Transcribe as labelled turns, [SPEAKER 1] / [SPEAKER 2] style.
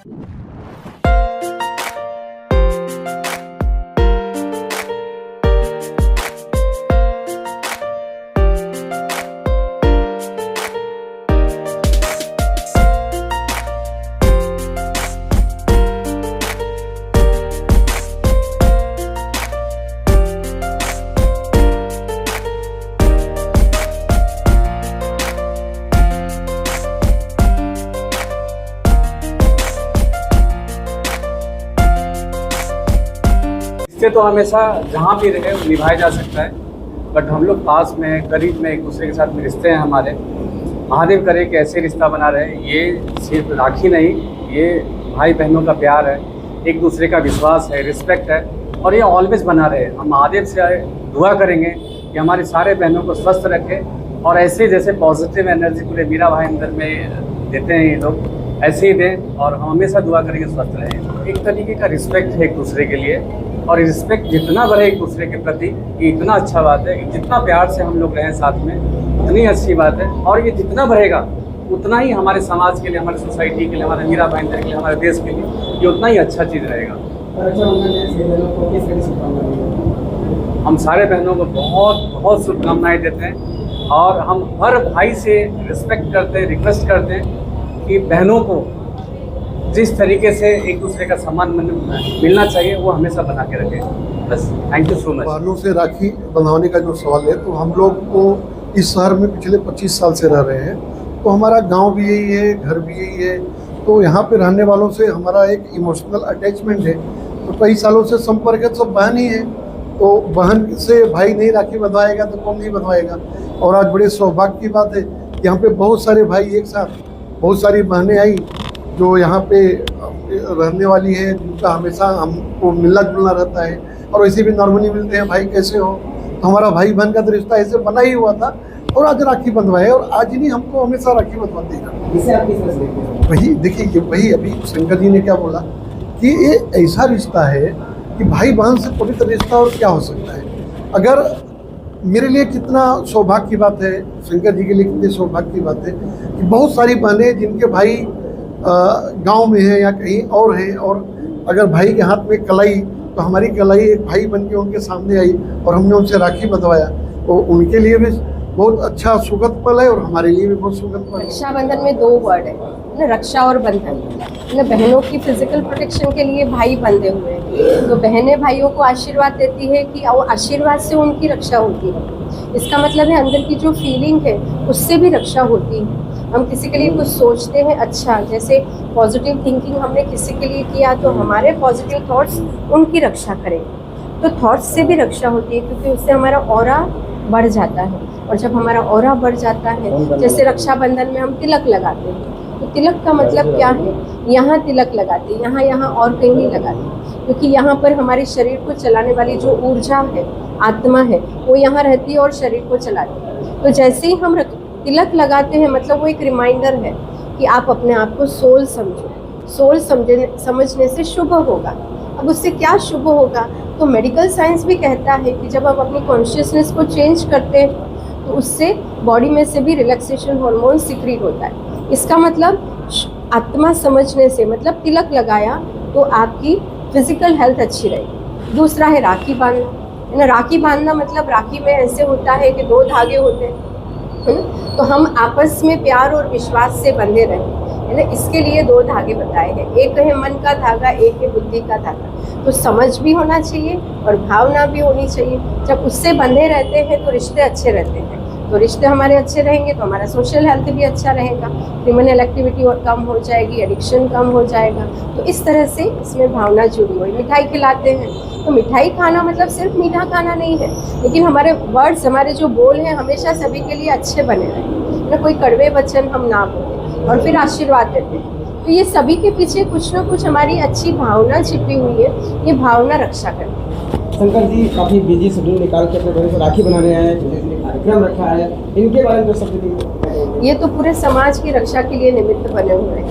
[SPEAKER 1] रिश्ते तो हमेशा जहाँ भी रहे निभाया जा सकता है, बट हम लोग पास में हैं, करीब में एक दूसरे के साथ में रिश्ते हैं हमारे। महादेव करे कि ऐसे रिश्ता बना रहे। ये सिर्फ राखी नहीं, ये भाई बहनों का प्यार है, एक दूसरे का विश्वास है, रिस्पेक्ट है, और ये ऑलवेज बना रहे। हम महादेव से दुआ करेंगे कि हमारी सारे बहनों को स्वस्थ रखे, और ऐसे जैसे पॉजिटिव एनर्जी पूरे मीरा भाई अंदर में देते हैं ये लोग, ऐसे ही दें, और हम हमेशा दुआ करेंगे स्वस्थ रहें। एक तरीके का रिस्पेक्ट है एक दूसरे के लिए, और रिस्पेक्ट जितना बढ़े एक दूसरे के प्रति, ये इतना अच्छा बात है। जितना प्यार से हम लोग रहें साथ में उतनी अच्छी बात है, और ये जितना बढ़ेगा उतना ही हमारे समाज के लिए, हमारे सोसाइटी के लिए, हमारे मीरा भाईंदर के लिए, हमारे देश के लिए ये उतना ही अच्छा चीज़ रहेगा। हम सारे बहनों को बहुत बहुत शुभकामनाएं देते हैं, और हम हर भाई से रिस्पेक्ट करते हैं, रिक्वेस्ट करते हैं कि बहनों को जिस तरीके से एक दूसरे का सम्मान मिलना चाहिए वो हमेशा बना के रखें। बस, थैंक यू सो मच।
[SPEAKER 2] बहनों से राखी बंधवाने का जो सवाल है, तो हम लोग को इस शहर में पिछले 25 साल से रह रहे हैं, तो हमारा गांव भी यही है, घर भी यही है, तो यहाँ पे रहने वालों से हमारा एक इमोशनल अटैचमेंट है। तो कई सालों से संपर्क है, सब बहन ही है, तो बहन से भाई नहीं राखी बंधवाएगा तो कौन नहीं बंधवाएगा। और आज बड़े सौभाग्य की बात है, यहाँ पे बहुत सारे भाई एक साथ, बहुत सारी बहनें आई जो यहाँ पे रहने वाली है, जिनका हमेशा हमको मिलना जुलना रहता है, और वैसे भी नॉर्मली मिलते हैं, भाई कैसे हो। तो हमारा भाई बहन का तो रिश्ता ऐसे बना ही हुआ था, और आज राखी बंधवाए, और आज नहीं हमको हमेशा राखी बंधवाते हैं। वही देखिए, वही अभी शंकर जी ने क्या बोला कि ये ऐसा रिश्ता है कि भाई बहन से पवित्र रिश्ता और क्या हो सकता है। अगर मेरे लिए कितना सौभाग्य की बात है, शंकर जी के लिए कितनी सौभाग्य की बात है कि बहुत सारी बहनें जिनके भाई गांव में है या कहीं और है, और अगर भाई के हाथ में कलाई, तो हमारी कलाई एक भाई बन के उनके सामने आई और हमने उनसे राखी बंधवाया, तो उनके लिए भी बहुत अच्छा सुखद पल है, और हमारे लिए भी बहुत सुखद पल है।
[SPEAKER 3] रक्षाबंधन में 2 वर्ड है ना, रक्षा और बंधन ना। बहनों की फिजिकल प्रोटेक्शन के लिए भाई बंधे हुए हैं, तो बहनें भाइयों को आशीर्वाद देती है कि वो आशीर्वाद से उनकी रक्षा होती है। इसका मतलब है अंदर की जो फीलिंग है उससे भी रक्षा होती है। हम किसी के लिए कुछ सोचते हैं अच्छा, जैसे पॉजिटिव थिंकिंग हमने किसी के लिए किया, तो हमारे पॉजिटिव थॉट्स उनकी रक्षा करेंगे, तो थॉट्स से भी रक्षा होती है, क्योंकि उससे हमारा ऑरा बढ़ जाता है। और जब हमारा ऑरा बढ़ जाता है, जैसे रक्षाबंधन में हम तिलक लगाते हैं, तो तिलक का मतलब क्या है, यहाँ तिलक लगाते हैं, यहाँ और कहीं नहीं लगाते, क्योंकि यहाँ पर हमारे शरीर को चलाने वाली जो ऊर्जा है, आत्मा है, वो यहाँ रहती है और शरीर को चलाती है। तो जैसे ही हम तिलक लगाते हैं, मतलब वो एक रिमाइंडर है कि आप अपने आप को सोल समझो। सोल समझने से शुभ होगा। अब उससे क्या शुभ होगा, तो मेडिकल साइंस भी कहता है कि जब हम अपनी कॉन्शियसनेस को चेंज करते हैं, तो उससे बॉडी में से भी रिलैक्सेशन हार्मोन सिक्रीट होता है। इसका मतलब आत्मा समझने से, मतलब तिलक लगाया तो आपकी फिजिकल हेल्थ अच्छी रहेगी। दूसरा है राखी बांधना, है ना। राखी बांधना मतलब राखी में ऐसे होता है कि 2 धागे होते हैं, है ना, तो हम आपस में प्यार और विश्वास से बंधे रहें, है ना। इसके लिए 2 धागे बताए हैं, एक है मन का धागा, एक है बुद्धि का धागा। तो समझ भी होना चाहिए और भावना भी होनी चाहिए। जब उससे बंधे रहते हैं तो रिश्ते अच्छे रहते हैं, तो रिश्ते हमारे अच्छे रहेंगे तो हमारा सोशल हेल्थ भी अच्छा रहेगा, क्रिमिनल एक्टिविटी और कम हो जाएगी, एडिक्शन कम हो जाएगा। तो इस तरह से इसमें भावना जुड़ी हुई। मिठाई खिलाते हैं, तो मिठाई खाना मतलब सिर्फ मीठा खाना नहीं है, लेकिन हमारे वर्ड्स, हमारे जो बोल हैं, हमेशा सभी के लिए अच्छे बने रहें, ना कोई कड़वे वचन हम ना बोलें, और फिर आशीर्वाद देते हैं। तो ये सभी के पीछे कुछ ना कुछ हमारी अच्छी भावना छिपी हुई है, ये भावना रक्षा करती है।
[SPEAKER 4] शंकर जी काफ़ी बिजी शेड्यूल निकाल के अपने बहनों को राखी बनाने आए हैं, कार्यक्रम रखा है, इनके बारे में सब
[SPEAKER 3] ये तो पूरे समाज की रक्षा के लिए निमित्त बने हुए हैं।